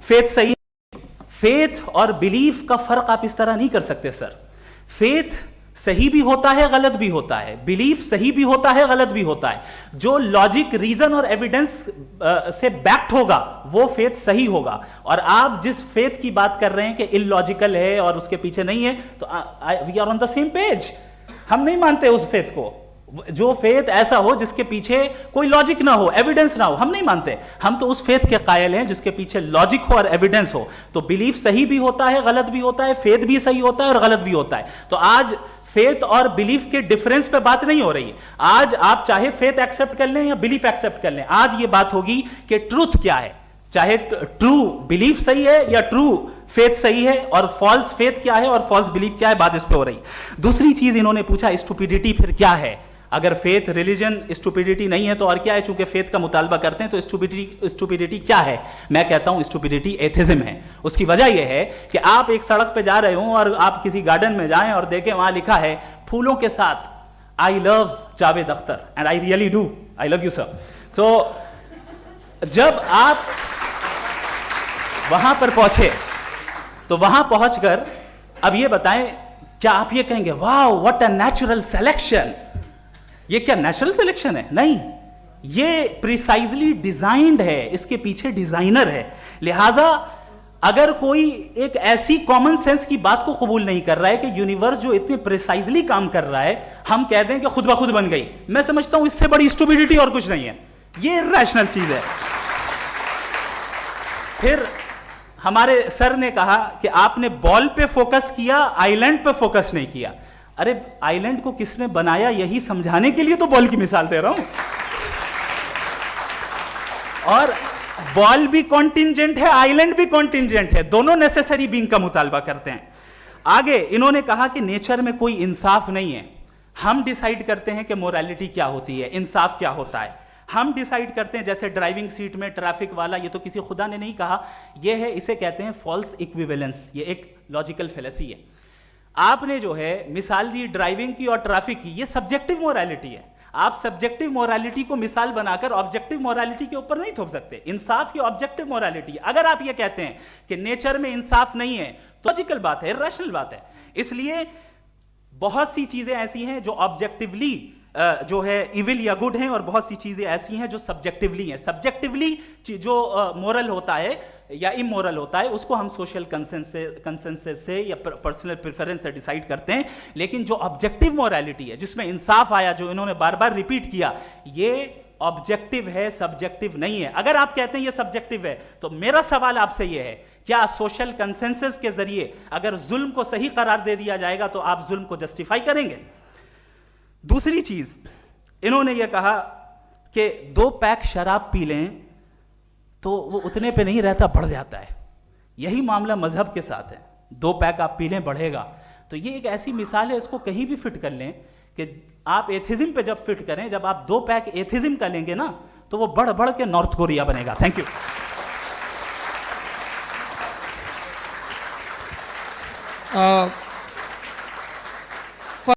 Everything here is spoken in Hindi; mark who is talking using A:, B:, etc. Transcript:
A: फेथ सही, फेथ और बिलीफ का फर्क आप इस तरह नहीं कर सकते सर। फेथ सही भी होता है, गलत भी होता है, बिलीफ सही भी होता है, गलत भी होता है। जो लॉजिक, रीजन और एविडेंस से बैक्ड होगा वो फेथ सही होगा। और आप जिस फेथ की बात कर रहे हैं कि इलॉजिकल है और उसके पीछे नहीं है, तो we are on the same page. हम नहीं मानते उस फेथ को, जो फेथ ऐसा हो जिसके पीछे कोई लॉजिक ना हो, एविडेंस ना हो, हम नहीं मानते। हम तो उस फेथ के कायल हैं जिसके पीछे लॉजिक हो और एविडेंस हो। तो बिलीफ सही भी होता है, गलत भी होता है, फेथ भी सही होता है और गलत भी होता है। तो आज फेथ और बिलीफ के डिफरेंस पे बात नहीं हो रही है। आज आप चाहे फेथ एक्सेप्ट कर लें या बिलीफ एक्सेप्ट कर लें, आज ये बात होगी कि ट्रूथ क्या है, चाहे ट्रू बिलीफ सही है या ट्रू फेथ सही है, और फॉल्स फेथ क्या है और फॉल्स बिलीफ क्या है, बात इस पे हो रही। दूसरी चीज इन्होंने पूछा, स्टुपिडिटी फिर क्या है? अगर फेथ, रिलीजन स्टुपिडिटी नहीं है तो और क्या है? चूंकि फेथ का मुतालबा करते हैं तो स्टुपिडिटी क्या है? मैं कहता हूं स्टुपिडिटी एथिज्म है। उसकी वजह यह है कि आप एक सड़क पे जा रहे हो और आप किसी गार्डन में जाएं और देखें वहां लिखा है फूलों के साथ, I love Javed Akhtar, and I really do, I love you sir. So जब आप वहां पर पहुंचे तो वहां पहुंचकर अब ये बताएं, क्या आप ये कहेंगे वाह व्हाट अ नेचुरल सिलेक्शन? ये क्या नेचुरल सिलेक्शन है? नहीं, ये प्रिसाइजली डिजाइंड है, इसके पीछे डिजाइनर है। लिहाजा अगर कोई एक ऐसी कॉमन सेंस की बात को कबूल नहीं कर रहा है कि यूनिवर्स जो इतने प्रिसाइजली काम कर रहा है, हम कह दें कि खुद ब खुद बन गई, मैं समझता हूं इससे बड़ी स्टुपिडिटी और कुछ नहीं है। ये रैशनल चीज है। फिर हमारे सर ने कहा कि आपने बॉल पे फोकस किया, आइलैंड पे फोकस नहीं किया। अरे आइलैंड को किसने बनाया, यही समझाने के लिए तो बॉल की मिसाल दे रहा हूं। और बॉल भी कॉन्टिंजेंट है, आइलैंड भी कॉन्टिंजेंट है, दोनों नेसेसरी बीइंग का मुतालबा करते हैं। आगे इन्होंने कहा कि नेचर में कोई इंसाफ नहीं है, हम डिसाइड करते हैं कि मोरालिटी क्या होती है, इंसाफ क्या होता है, हम डिसाइड करते हैं। जैसे ड्राइविंग सीट में ट्रैफिक वाला, ये तो किसी खुदा ने नहीं कहा, ये है, इसे कहते हैं फॉल्स इक्विवेलेंस। ये एक लॉजिकल फेलेसी है। आपने जो है मिसाल दी ड्राइविंग की और ट्रैफिक की, ये सब्जेक्टिव मोरालिटी है। आप सब्जेक्टिव मोरालिटी को मिसाल बनाकर ऑब्जेक्टिव मोरालिटी के ऊपर नहीं थोप सकते। इंसाफ की ऑब्जेक्टिव मोरालिटी। अगर आप ये कहते हैं कि नेचर में इंसाफ नहीं है तो लॉजिकल बात है, रैशनल बात है। इसलिए बहुत सी चीजें ऐसी हैं जो ऑब्जेक्टिवली जो है इविल या गुड हैं, और बहुत सी चीजें ऐसी हैं जो सब्जेक्टिवली हैं। सब्जेक्टिवली जो मोरल होता है या इमोरल होता है, उसको हम सोशल कंसेंसस से या पर्सनल प्रेफरेंस से डिसाइड करते हैं। लेकिन जो ऑब्जेक्टिव मोरालिटी है, जिसमें इंसाफ आया, जो इन्होंने बार बार रिपीट किया, ये ऑब्जेक्टिव है, सब्जेक्टिव नहीं है। अगर आप कहते हैं ये सब्जेक्टिव है, तो मेरा सवाल आपसे ये है, क्या सोशल कंसेंसस के जरिए अगर जुल्म को सही करार दे दिया जाएगा तो आप जुल्म को जस्टिफाई करेंगे? दूसरी चीज इन्होंने ये कहा कि 2 पैक शराब पी लें तो वो उतने पे नहीं रहता, बढ़ जाता है। यही मामला मजहब के साथ है। 2 पैक आप पी लें, बढ़ेगा। तो ये एक ऐसी मिसाल है, इसको कहीं भी फिट कर लें कि आप एथिज्म पे जब फिट करें, जब आप 2 पैक एथिज्म का लेंगे ना, तो वो बढ़ बढ़ के नॉर्थ कोरिया बनेगा। Thank you.